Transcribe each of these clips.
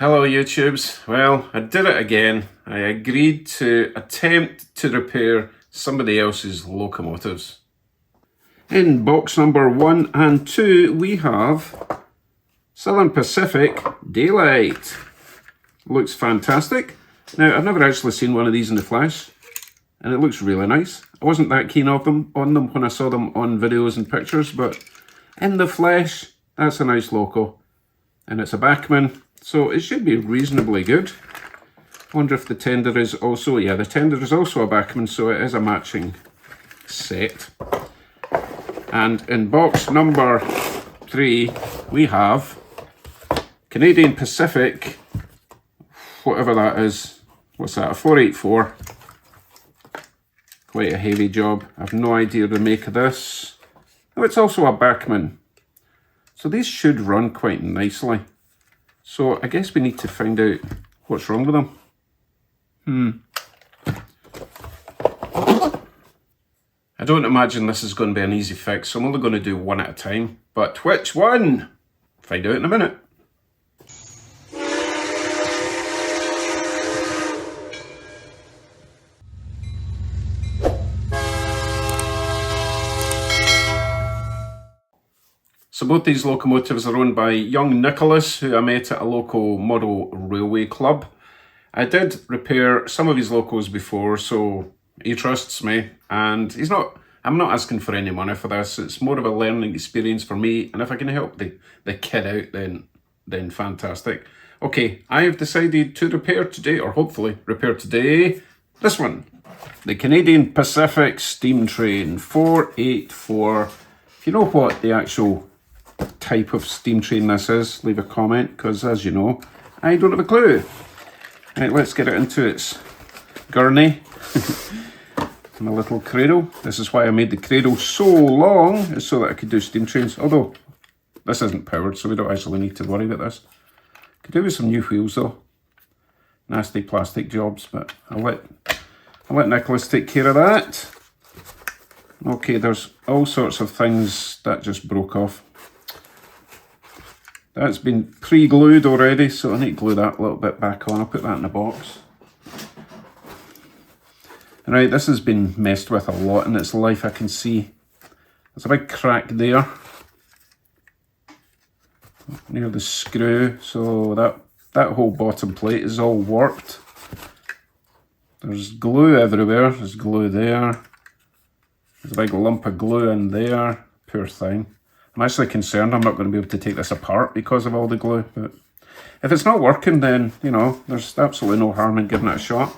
Hello YouTubes. Well, I did it again. I agreed to attempt to repair somebody else's locomotives. In box number 1 and 2 we have Southern Pacific Daylight. Looks fantastic. Now, I've never actually seen one of these in the flesh, and it looks really nice. I wasn't that keen on them when I saw them on videos and pictures, but in the flesh, that's a nice loco. And it's a Bachmann, so it should be reasonably good. I wonder if the tender is also, yeah, the tender is also a Bachmann, so it is a matching set. And in box number 3, we have Canadian Pacific, whatever that is. What's that, a 484? Quite a heavy job. I have no idea the make of this. Oh, it's also a Bachmann. So these should run quite nicely. So I guess we need to find out what's wrong with them. I don't imagine this is going to be an easy fix, so I'm only going to do one at a time. But which one? Find out in a minute. So both these locomotives are owned by young Nicholas, who I met at a local model railway club. I did repair some of his locos before, so he trusts me, and I'm not asking for any money for this. It's more of a learning experience for me, and if I can help the kid out, then fantastic. Okay, I have decided to repair today, or hopefully repair today, this one. The Canadian Pacific Steam Train 484. If you know what the actual type of steam train this is, leave a comment, because as you know, I don't have a clue. Right, let's get it into its gurney. My little cradle. This is why I made the cradle so long, is so that I could do steam trains. Although this isn't powered, so we don't actually need to worry about this. Could do with some new wheels though. Nasty plastic jobs, but I'll let Nicholas take care of that. Okay, there's all sorts of things that just broke off. That's been pre-glued already, so I need to glue that a little bit back on. I'll put that in the box. Right, this has been messed with a lot in its life, I can see. There's a big crack there near the screw, so that whole bottom plate is all warped. There's glue everywhere. There's glue there. There's a big lump of glue in there. Poor thing. I'm actually concerned I'm not going to be able to take this apart because of all the glue, but if it's not working, then, you know, there's absolutely no harm in giving it a shot.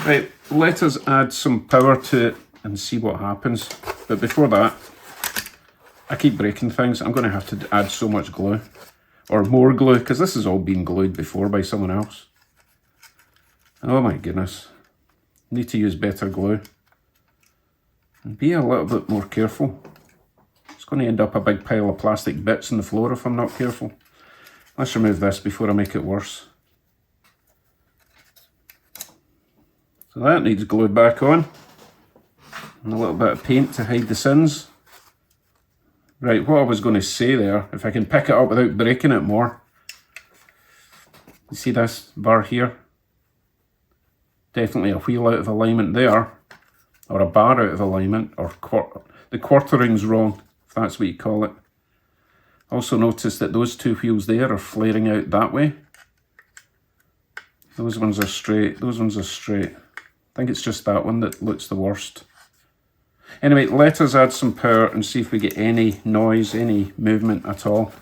Right, let us add some power to it and see what happens. But before that, I keep breaking things. I'm going to have to add so much glue, or more glue, because this has all been glued before by someone else. Oh my goodness. Need to use better glue. And be a little bit more careful. It's going to end up a big pile of plastic bits on the floor if I'm not careful. Let's remove this before I make it worse. So that needs glued back on. And a little bit of paint to hide the sins. Right, what I was going to say there, if I can pick it up without breaking it more. You see this bar here? Definitely a wheel out of alignment there. Or a bar out of alignment, or the quartering's wrong, if that's what you call it. Also notice that those two wheels there are flaring out that way. Those ones are straight, those ones are straight. I think it's just that one that looks the worst. Anyway, let us add some power and see if we get any noise, any movement at all.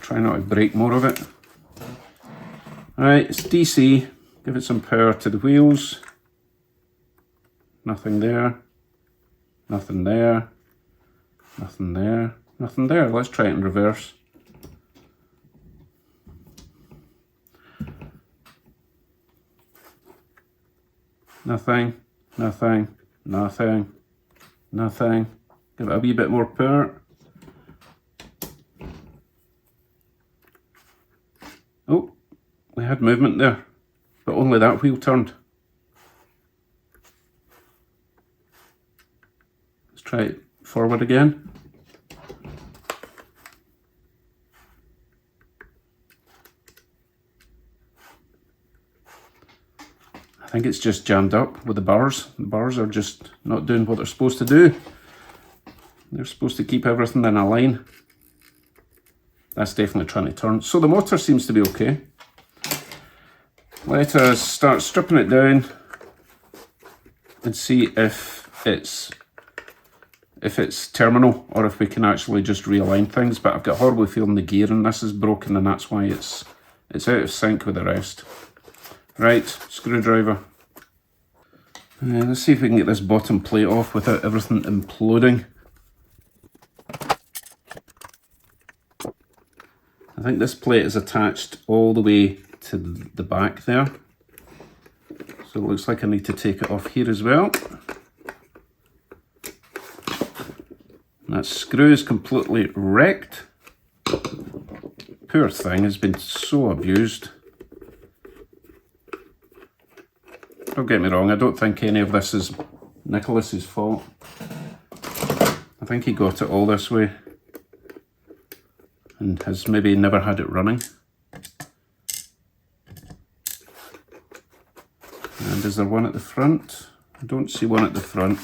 Try not to break more of it. Alright, it's DC. Give it some power to the wheels. Nothing there. Nothing there. Nothing there. Nothing there. Let's try it in reverse. Nothing. Nothing. Nothing. Nothing. Give it a wee bit more power. Oh, we had movement there, but only that wheel turned. Let's try it forward again. think it's just jammed up with the bars. The bars are just not doing what they're supposed to do. They're supposed to keep everything in a line. That's definitely trying to turn. So the motor seems to be okay. Let us start stripping it down and see if it's terminal or if we can actually just realign things. But I've got a horrible feeling the gear in this is broken, and that's why it's out of sync with the rest. Right, screwdriver. Let's see if we can get this bottom plate off without everything imploding. I think this plate is attached all the way to the back there. So it looks like I need to take it off here as well. That screw is completely wrecked. Poor thing has been so abused. Don't get me wrong, I don't think any of this is Nicholas's fault. I think he got it all this way and has maybe never had it running. And is there one at the front? I don't see one at the front.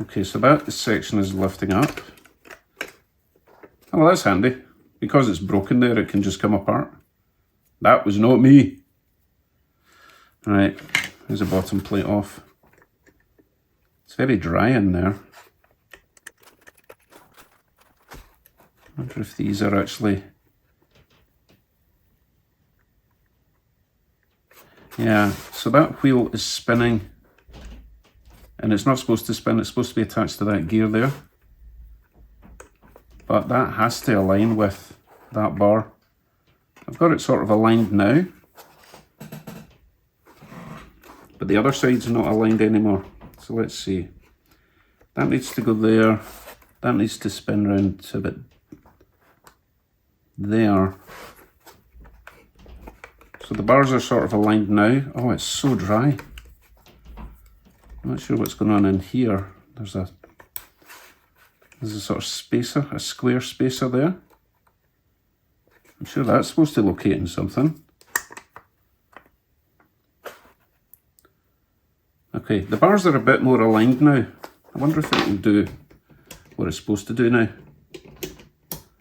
Okay, so that section is lifting up. Oh, well, that's handy. Because it's broken there, it can just come apart. That was not me. Right, there's the bottom plate off. It's very dry in there. I wonder if these are actually... Yeah, so that wheel is spinning. And it's not supposed to spin, it's supposed to be attached to that gear there. But that has to align with that bar. I've got it sort of aligned now. But the other side's not aligned anymore. So let's see. That needs to go there. That needs to spin round to about there. So the bars are sort of aligned now. Oh, it's so dry. I'm not sure what's going on in here. There's a sort of spacer, a square spacer there. I'm sure that's supposed to locate in something. Okay, the bars are a bit more aligned now. I wonder if it will do what it's supposed to do now.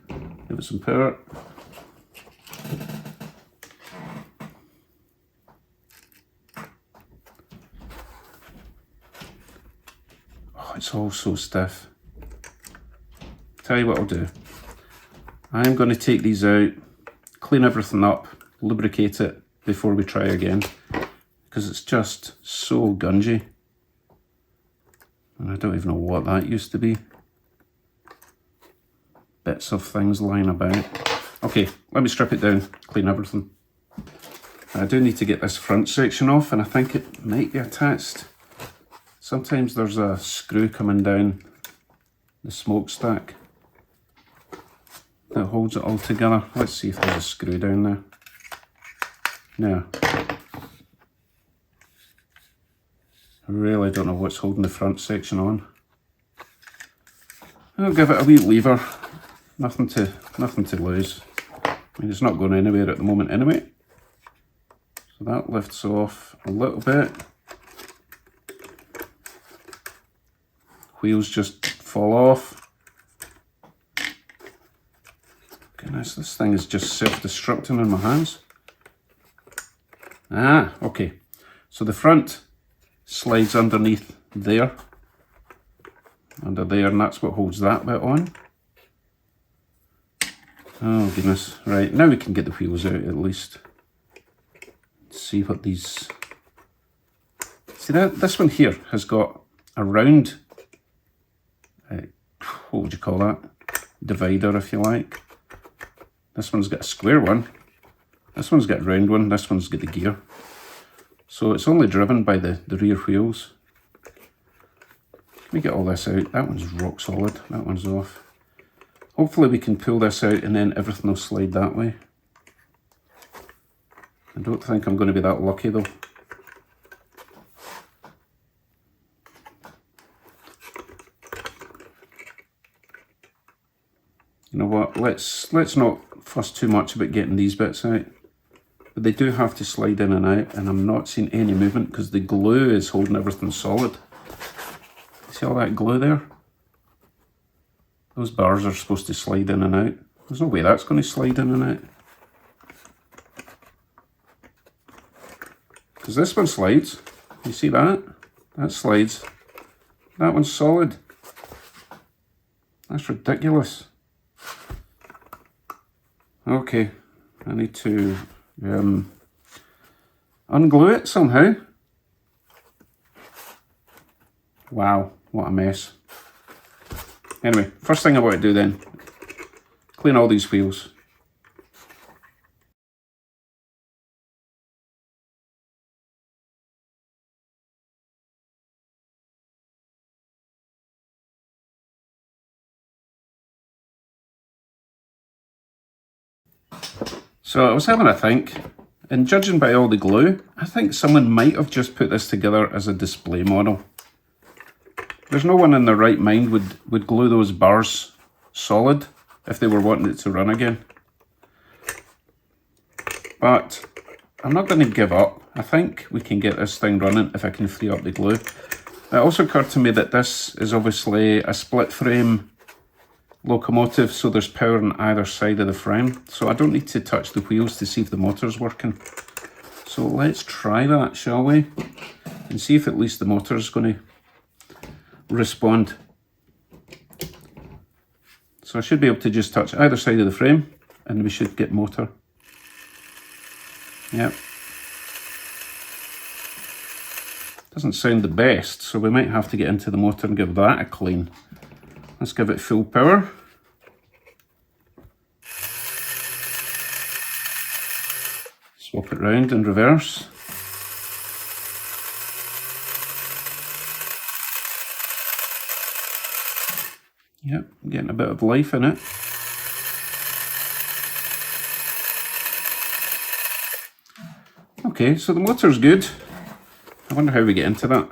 Give it some power. It's all so stiff. Tell you what I'll do. I'm going to take these out, clean everything up, lubricate it before we try again, because it's just so gungy. And I don't even know what that used to be. Bits of things lying about. Okay, let me strip it down, clean everything. I do need to get this front section off, and I think it might be attached. Sometimes there's a screw coming down the smokestack that holds it all together. Let's see if there's a screw down there. No. I really don't know what's holding the front section on. I'll give it a wee lever. Nothing to lose. I mean, it's not going anywhere at the moment anyway. So that lifts off a little bit. Wheels just fall off. Goodness, this thing is just self-destructing in my hands. Ah, okay. So the front slides underneath there. Under there, and that's what holds that bit on. Oh goodness. Right, now we can get the wheels out at least. Let's see what these... See, this one here has got a round... what would you call that? Divider, if you like. This one's got a square one. This one's got a round one. This one's got the gear. So it's only driven by the rear wheels. Let me get all this out. That one's rock solid. That one's off. Hopefully we can pull this out and then everything will slide that way. I don't think I'm going to be that lucky though. You know what, let's not fuss too much about getting these bits out. but they do have to slide in and out, and I'm not seeing any movement because the glue is holding everything solid. See all that glue there? Those bars are supposed to slide in and out. There's no way that's going to slide in and out. Because this one slides. You see that? That slides. That one's solid. That's ridiculous. Okay, I need to unglue it somehow. Wow, what a mess. Anyway, first thing I want to do then, clean all these wheels. So I was having a think, and judging by all the glue, I think someone might have just put this together as a display model. There's no one in their right mind would glue those bars solid if they were wanting it to run again. But I'm not going to give up. I think we can get this thing running if I can free up the glue. It also occurred to me that this is obviously a split frame locomotive, so there's power on either side of the frame. So I don't need to touch the wheels to see if the motor's working. So let's try that, shall we? And see if at least the motor's going to respond. So I should be able to just touch either side of the frame and we should get motor. Yep. Doesn't sound the best, so we might have to get into the motor and give that a clean. Let's give it full power. Swap it round in reverse. Yep, getting a bit of life in it. Okay, so the motor's good. I wonder how we get into that.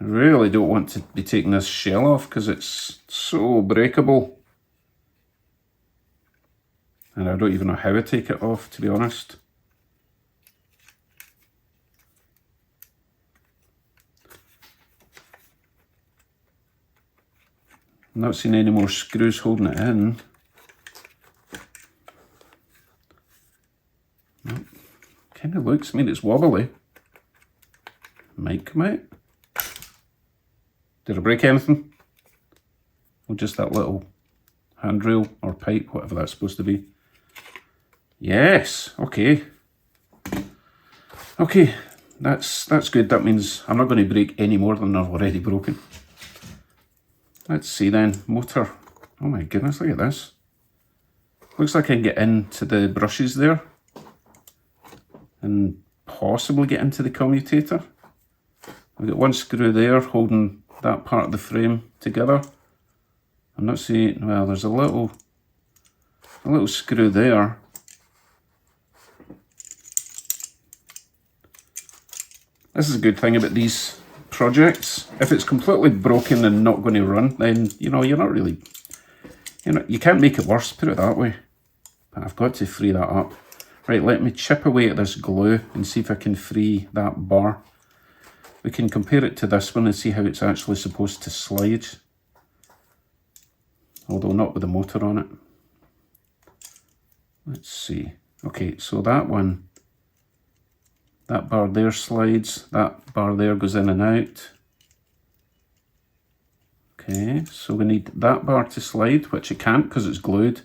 I really don't want to be taking this shell off because it's so breakable. And I don't even know how to take it off, to be honest. I'm not seeing any more screws holding it in. Nope. Kind of looks, I mean, it's wobbly. Might come out. Did I break anything? Or just that little handrail or pipe, whatever that's supposed to be? Yes, okay. Okay, that's good. That means I'm not going to break any more than I've already broken. Let's see then, motor. Oh my goodness, look at this. Looks like I can get into the brushes there and possibly get into the commutator. I've got one screw there holding that part of the frame together. I'm not seeing, well, there's a little screw there. This is a good thing about these projects. If it's completely broken and not going to run, then, you know, you're not really, you can't make it worse, put it that way. But I've got to free that up. Right, let me chip away at this glue and see if I can free that bar. We can compare it to this one and see how it's actually supposed to slide. Although not with the motor on it. Let's see. Okay, so that one, that bar there slides, that bar there goes in and out. Okay, so we need that bar to slide, which it can't because it's glued.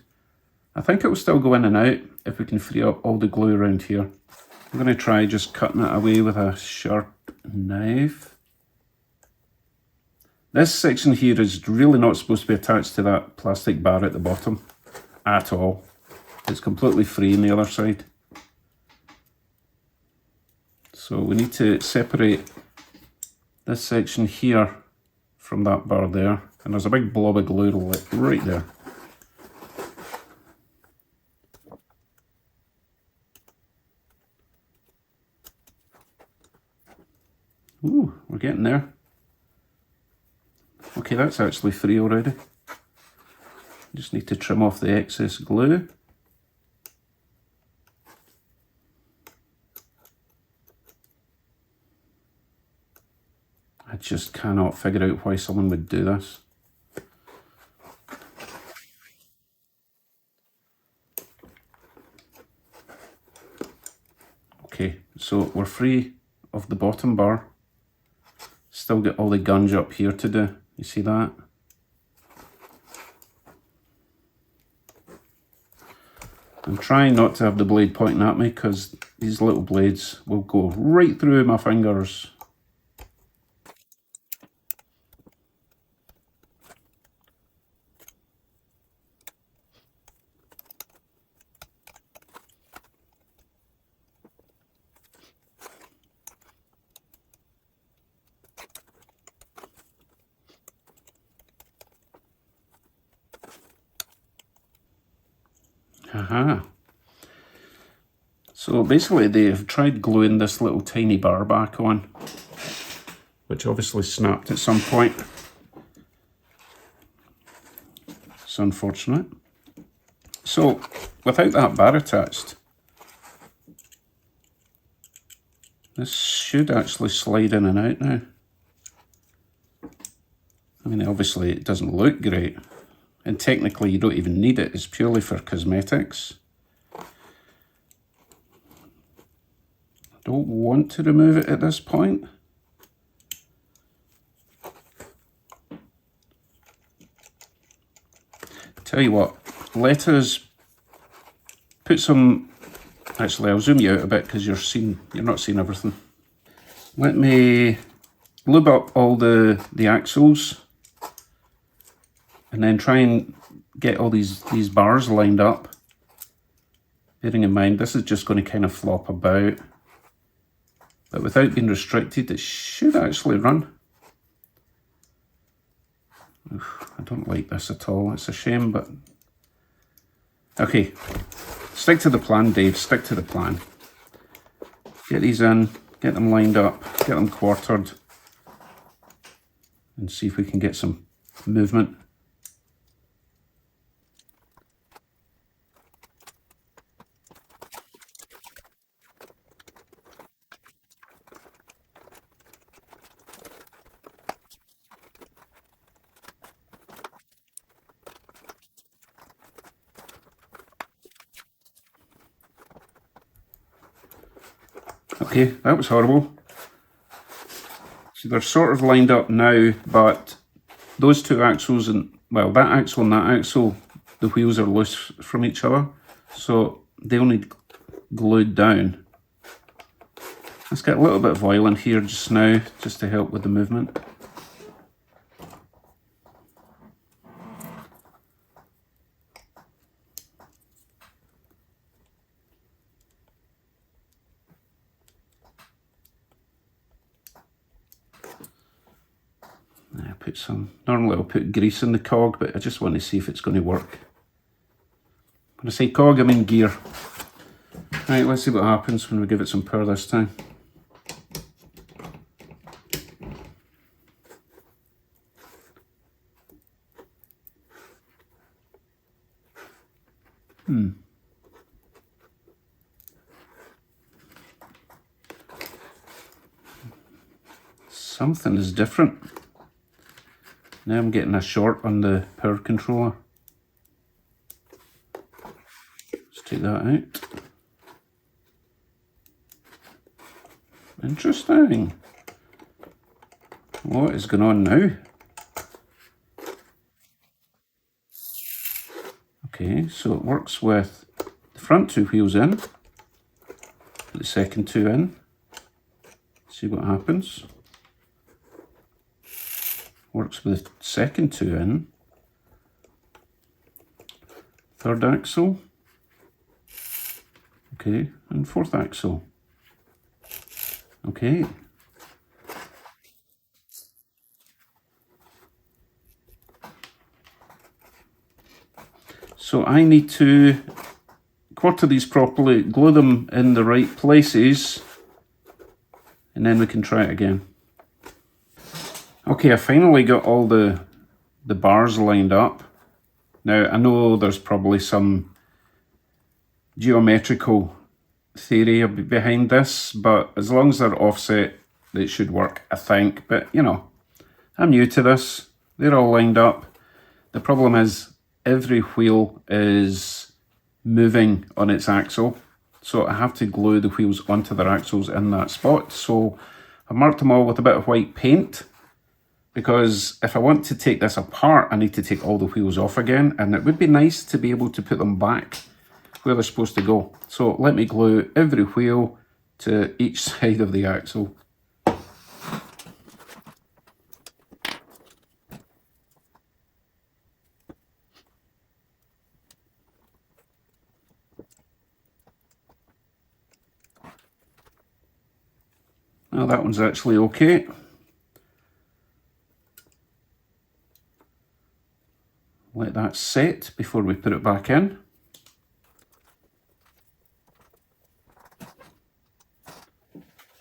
I think it will still go in and out if we can free up all the glue around here. I'm going to try just cutting it away with a sharp knife. This section here is really not supposed to be attached to that plastic bar at the bottom at all. It's completely free on the other side. So we need to separate this section here from that bar there. And there's a big blob of glue right there. Ooh, we're getting there. Okay, that's actually free already. Just need to trim off the excess glue. just cannot figure out why someone would do this. Okay, so we're free of the bottom bar. Still got all the gunge up here to do. You see that? I'm trying not to have the blade pointing at me because these little blades will go right through my fingers. Aha. So basically they've tried gluing this little tiny bar back on, which obviously snapped at some point. It's unfortunate. So without that bar attached, this should actually slide in and out now. I mean, obviously it doesn't look great, and technically you don't even need it. It's purely for cosmetics. I don't want to remove it at this point. Tell you what, let us put some, actually I'll zoom you out a bit because you're not seeing everything. Let me lube up all the axles and then try and get all these bars lined up. Bearing in mind this is just going to kind of flop about, but without being restricted it should actually run. Oof, I don't like this at all, it's a shame, but okay, stick to the plan, Dave, stick to the plan. Get these in, get them lined up, get them quartered, and see if we can get some movement. Okay, that was horrible. So they're sort of lined up now, but those two axles and, well, that axle and that axle, the wheels are loose from each other, so they'll need glued down. Let's get a little bit of oil in here just now, just to help with the movement. Normally I'll put grease in the cog, but I just want to see if it's going to work. When I say cog, I mean gear. Right, let's see what happens when we give it some power this time. Something is different. Now I'm getting a short on the power controller. Let's take that out. Interesting. What is going on now? Okay, so it works with the front two wheels in, the second two in. See what happens. Works with the second two in, third axle, okay, and fourth axle, okay. So I need to quarter these properly, glue them in the right places, and then we can try it again. Okay, I finally got all the bars lined up. Now, I know there's probably some geometrical theory behind this, but as long as they're offset, it should work, I think. But, you know, I'm new to this. They're all lined up. The problem is every wheel is moving on its axle, so I have to glue the wheels onto their axles in that spot. So I've marked them all with a bit of white paint, because if I want to take this apart, I need to take all the wheels off again, and it would be nice to be able to put them back where they're supposed to go. So let me glue every wheel to each side of the axle. Now that one's actually okay. Let that set before we put it back in.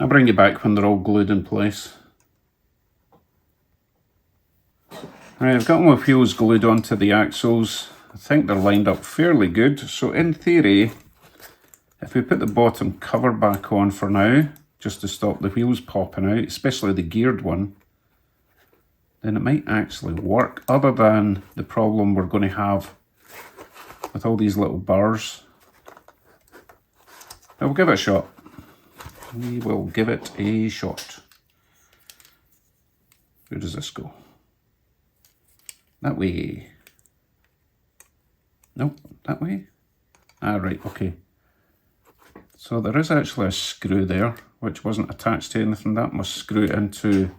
I'll bring you back when they're all glued in place. Right, I've got my wheels glued onto the axles. I think they're lined up fairly good. So in theory, if we put the bottom cover back on for now, just to stop the wheels popping out, especially the geared one, then it might actually work, other than the problem we're going to have with all these little bars. But we'll give it a shot. We will give it a shot. Where does this go? That way. Nope, that way. Ah, right, okay. So there is actually a screw there, which wasn't attached to anything. That must screw into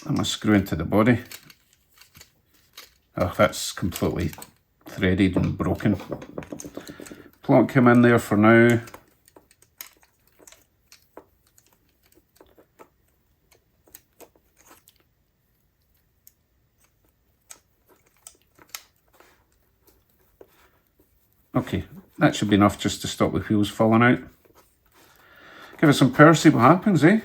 the body. Oh, that's completely threaded and broken. Plonk him in there for now. Okay, that should be enough just to stop the wheels falling out. Give it some power, see what happens, eh?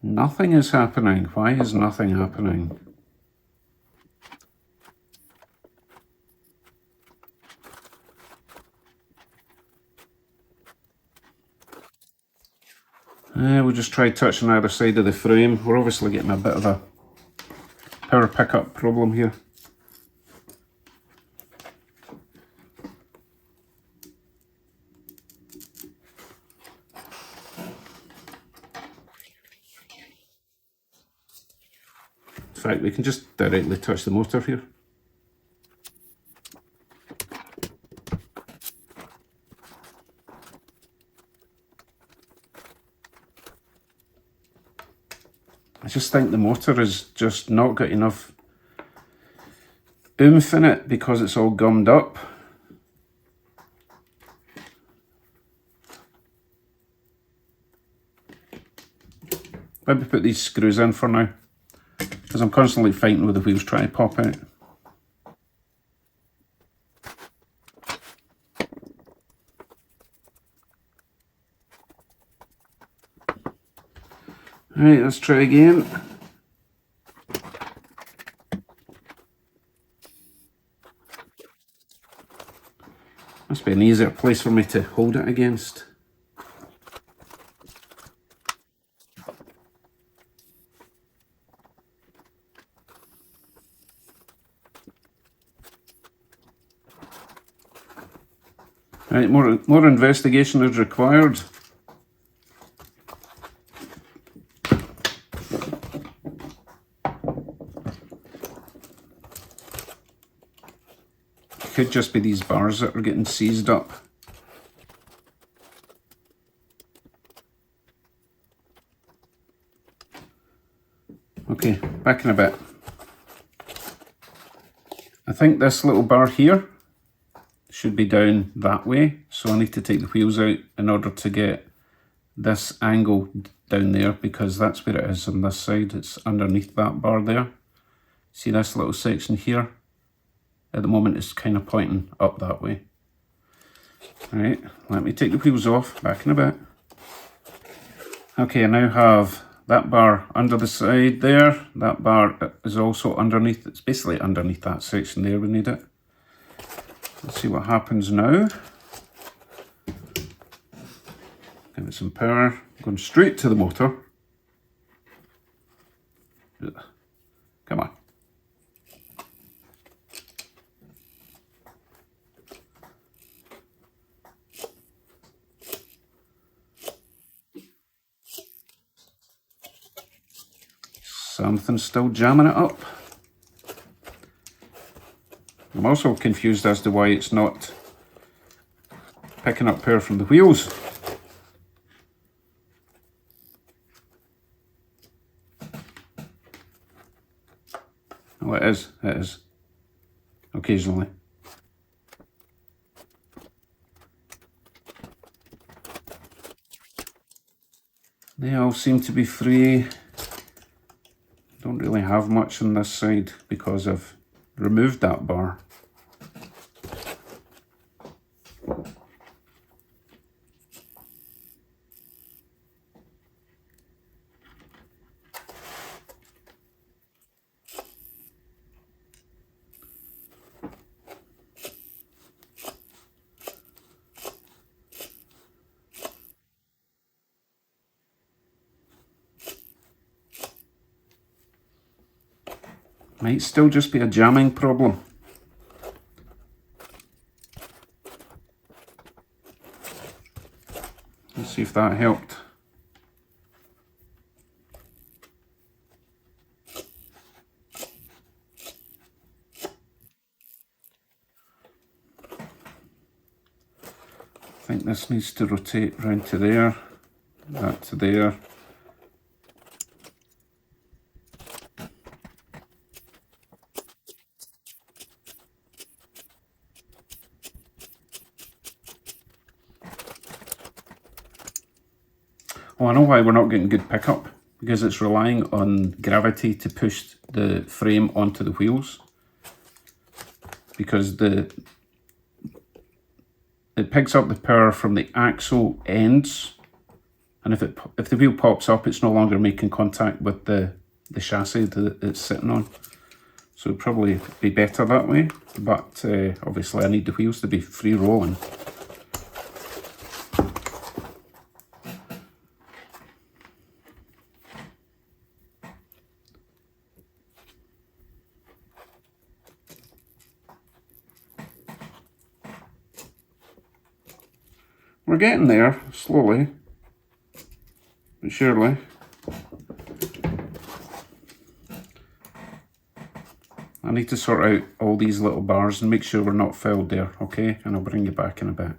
Nothing is happening. Why is nothing happening? We'll just try touching either side of the frame. We're obviously getting a bit of a power pickup problem here. In fact, we can just directly touch the motor here. I just think the motor has just not got enough oomph in it because it's all gummed up. Maybe put these screws in for now, because I'm constantly fighting with the wheels trying to pop out. Right, let's try again. Must be an easier place for me to hold it against. Right, more investigation is required. Could just be these bars that are getting seized up. Okay, back in a bit. I think this little bar here should be down that way, so I need to take the wheels out in order to get this angle down there, because that's where it is on this side. It's underneath that bar there. See this little section here? At the moment it's kind of pointing up that way. Alright, let me take the wheels off, back in a bit. Okay, I now have that bar under the side there. That bar is also underneath. It's basically underneath that section there. We need it. Let's see what happens now. Give it some power. Going straight to the motor. Come on. Something's still jamming it up. I'm also confused as to why it's not picking up power from the wheels. Oh, it is. It is. Occasionally. They all seem to be free. Don't really have much on this side because I've removed that bar. Might still just be a jamming problem. Let's see if that helped. I think this needs to rotate round to there, that to there. Oh, I know why we're not getting good pickup, because it's relying on gravity to push the frame onto the wheels. Because it picks up the power from the axle ends, and if the wheel pops up, it's no longer making contact with the chassis that it's sitting on. So it'd probably be better that way, but obviously I need the wheels to be free rolling. We're getting there, slowly, but surely. I need to sort out all these little bars and make sure we're not fouled there, okay? And I'll bring you back in a bit.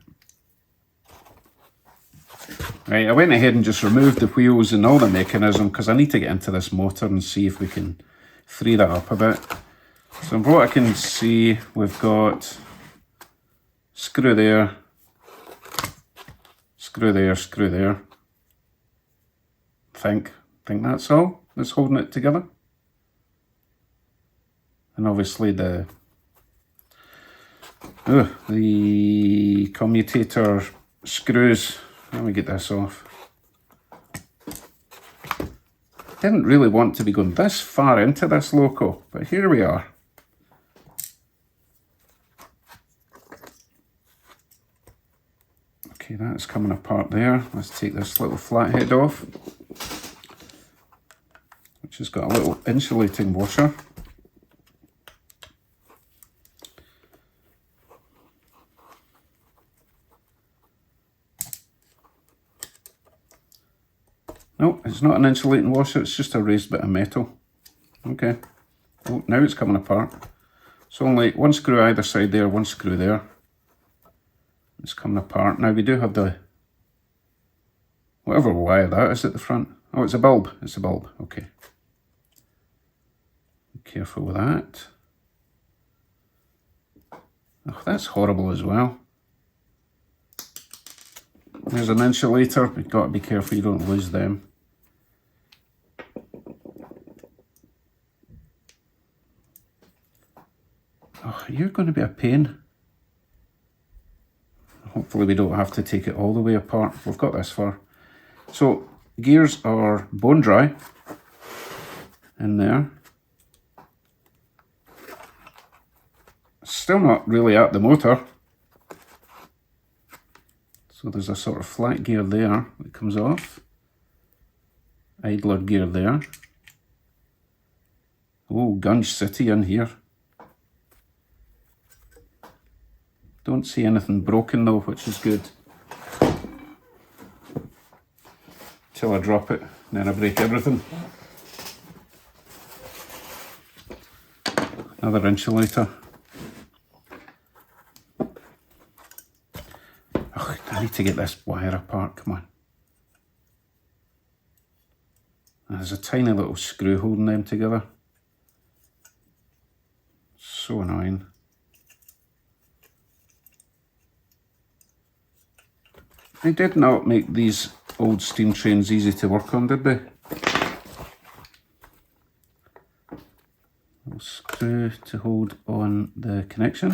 Right, I went ahead and just removed the wheels and all the mechanism because I need to get into this motor and see if we can free that up a bit. So from what I can see, we've got screw there, screw there, screw there. I think that's all that's holding it together. And obviously the commutator screws. Let me get this off. Didn't really want to be going this far into this loco, but here we are. Okay, that's coming apart there. Let's take this little flathead off, which has got a little insulating washer. No, it's not an insulating washer, it's just a raised bit of metal. Okay. Oh, now it's coming apart. It's only one screw either side there, one screw there. It's coming apart. Now we do have the, whatever wire that is at the front. Oh, it's a bulb. It's a bulb. Okay. Be careful with that. Oh, that's horrible as well. There's an insulator. You've got to be careful you don't lose them. Oh, you're going to be a pain. Hopefully we don't have to take it all the way apart. We've got this far. So gears are bone dry in there. Still not really at the motor. So there's a sort of flat gear there that comes off. Idler gear there. Oh, Gunge City in here. Don't see anything broken though, which is good. Till I drop it, and then I break everything. Another insulator. Oh, I need to get this wire apart, come on. There's a tiny little screw holding them together. So annoying. They did not make these old steam trains easy to work on, did they? Little screw to hold on the connection.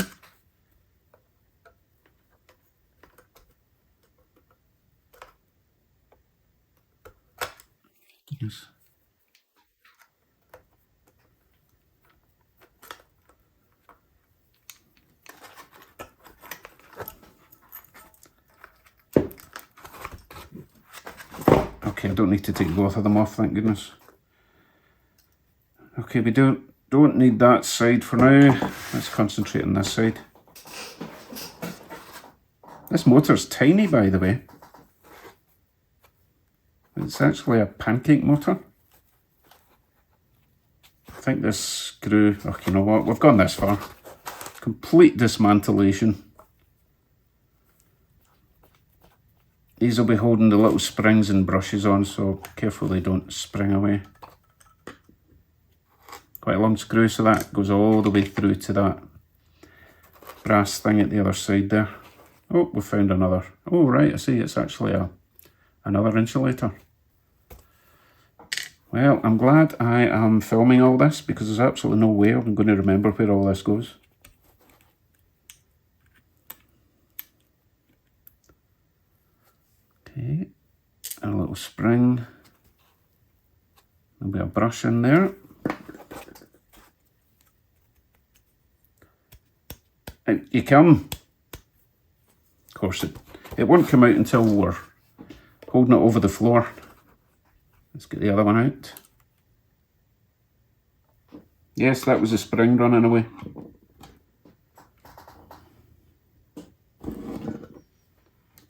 Yes. Okay, I don't need to take both of them off, thank goodness. Okay, we don't need that side for now. Let's concentrate on this side. This motor's tiny, by the way. It's actually a pancake motor. I think this screw, oh, you know what, we've gone this far. Complete dismantellation. These will be holding the little springs and brushes on, so careful they don't spring away. Quite a long screw, so that goes all the way through to that brass thing at the other side there. Oh, we found another. Oh, right, I see, it's actually another insulator. Well, I'm glad I am filming all this because there's absolutely no way I'm going to remember where all this goes. Okay, a little spring. There'll be a brush in there. Out you come. Of course, it won't come out until we're holding it over the floor. Let's get the other one out. Yes, that was a spring running away.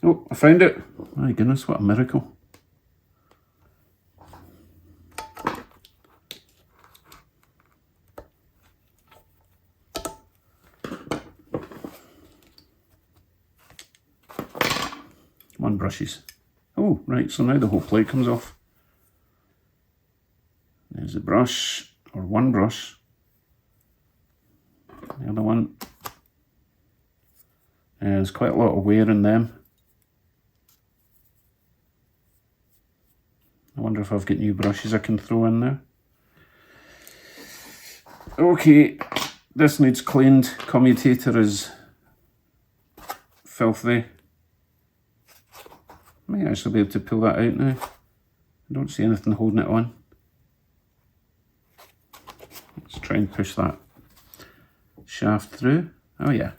Oh, I found it. My goodness, what a miracle. Come on, brushes. Oh, right, so now the whole plate comes off. There's a brush, or one brush. The other one. There's quite a lot of wear in them. I wonder if I've got new brushes I can throw in there. Okay, this needs cleaned. Commutator is filthy. Might actually be able to pull that out now. I don't see anything holding it on. Let's try and push that shaft through. Oh yeah.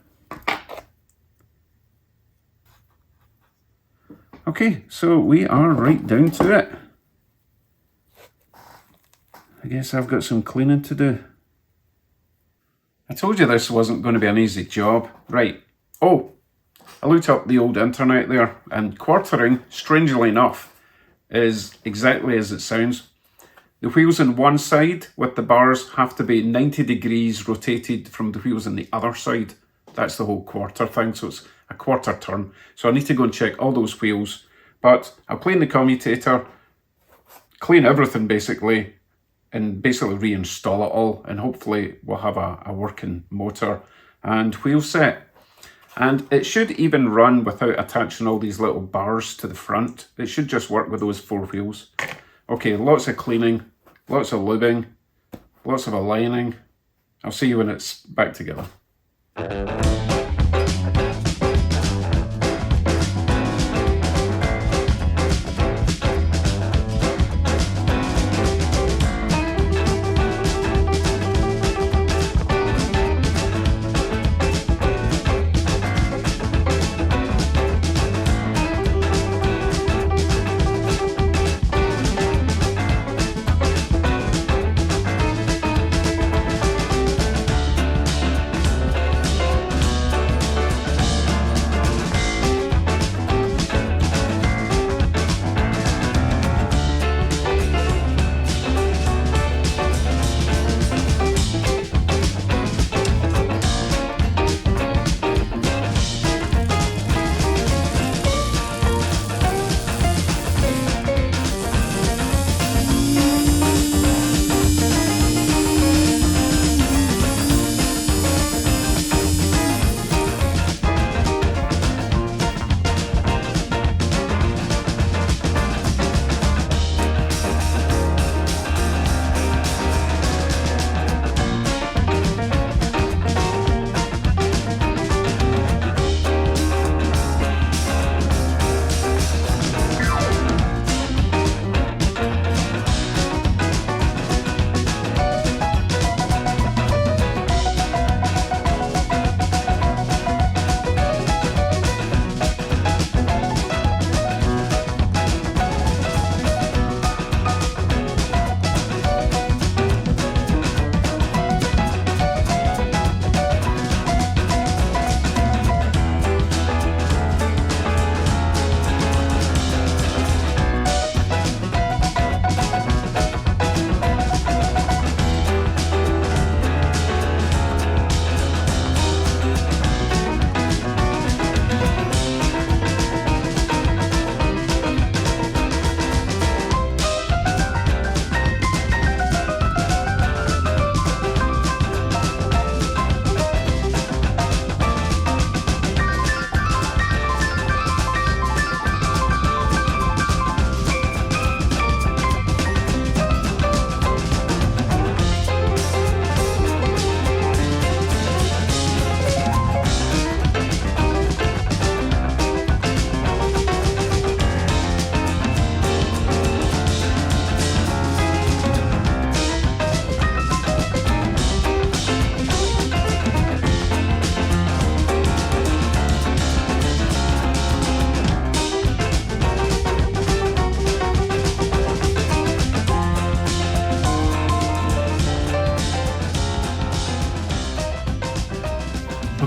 Okay, so we are right down to it. I guess I've got some cleaning to do. I told you this wasn't going to be an easy job. Right. Oh, I looked up the old internet there, and quartering, strangely enough, is exactly as it sounds. The wheels on one side with the bars have to be 90 degrees rotated from the wheels on the other side. That's the whole quarter thing, so it's a quarter turn. So I need to go and check all those wheels. But I'll clean the commutator, clean everything basically, and basically reinstall it all, and hopefully we'll have a working motor and wheel set. And it should even run without attaching all these little bars to the front. It should just work with those four wheels. Okay, lots of cleaning, lots of lubing, lots of aligning. I'll see you when it's back together.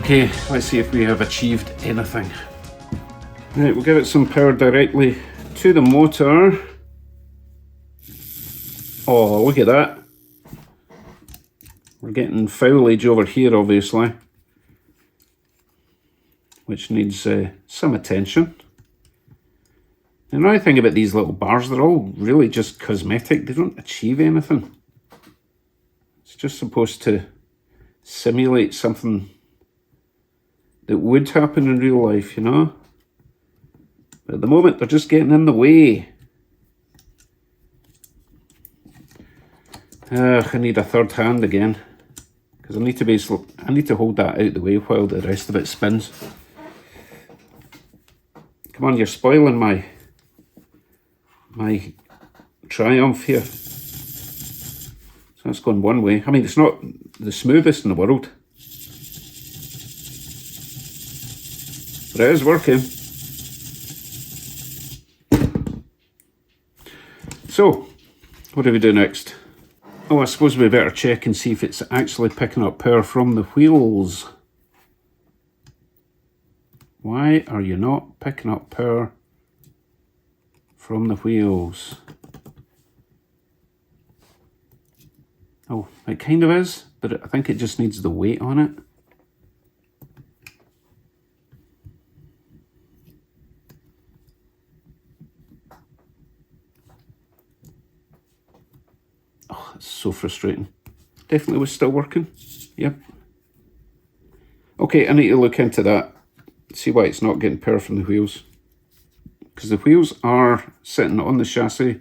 Okay, let's see if we have achieved anything. Right, we'll give it some power directly to the motor. Oh, look at that. We're getting foliage over here, obviously, which needs some attention. The annoying thing about these little bars, they're all really just cosmetic. They don't achieve anything. It's just supposed to simulate something that would happen in real life, you know? But at the moment, they're just getting in the way. I need a third hand again, because I need to hold that out the way while the rest of it spins. Come on, you're spoiling my triumph here. So that's going one way. I mean, it's not the smoothest in the world, but it is working. So, what do we do next? Oh, I suppose we better check and see if it's actually picking up power from the wheels. Why are you not picking up power from the wheels? Oh, it kind of is, but I think it just needs the weight on it. Oh, it's so frustrating. Definitely was still working. Yep. Okay, I need to look into that. See why it's not getting power from the wheels. Because the wheels are sitting on the chassis.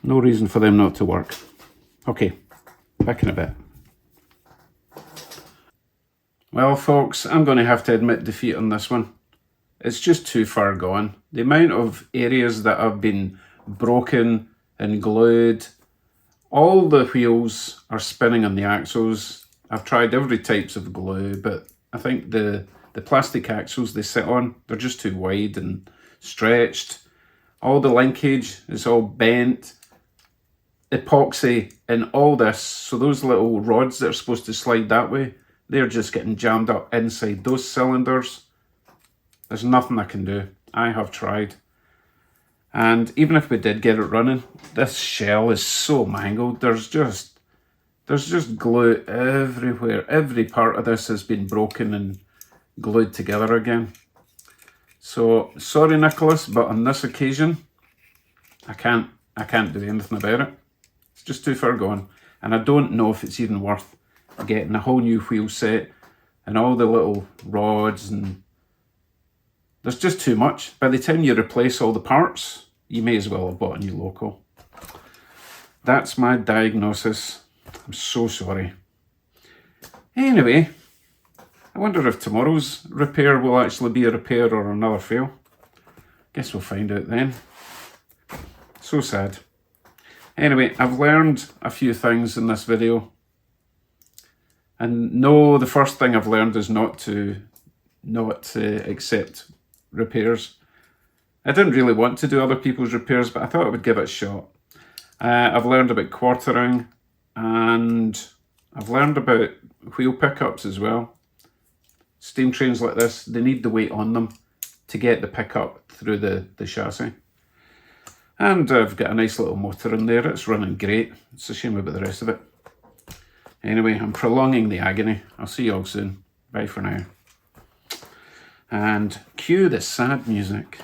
No reason for them not to work. Okay, back in a bit. Well, folks, I'm going to have to admit defeat on this one. It's just too far gone. The amount of areas that have been broken and glued, all the wheels are spinning on the axles. I've tried every types of glue, but I think the plastic axles they sit on, they're just too wide and stretched. All the linkage is all bent. Epoxy in all this, so those little rods that are supposed to slide that way, they're just getting jammed up inside those cylinders. There's nothing I can do. I have tried. And even if we did get it running, this shell is so mangled. There's just glue everywhere. Every part of this has been broken and glued together again. So sorry, Nicholas, but on this occasion, I can't do anything about it. It's just too far gone, and I don't know if it's even worth getting a whole new wheel set and all the little rods, and there's just too much. By the time you replace all the parts, you may as well have bought a new loco. That's my diagnosis. I'm so sorry. Anyway, I wonder if tomorrow's repair will actually be a repair or another fail. Guess we'll find out then. So sad. Anyway, I've learned a few things in this video. And no, the first thing I've learned is not to accept repairs. I didn't really want to do other people's repairs, but I thought I would give it a shot. I've learned about quartering, and I've learned about wheel pickups as well. Steam trains like this, they need the weight on them to get the pickup through the chassis. And I've got a nice little motor in there. It's running great. It's a shame about the rest of it. Anyway, I'm prolonging the agony. I'll see you all soon. Bye for now. And cue the sad music.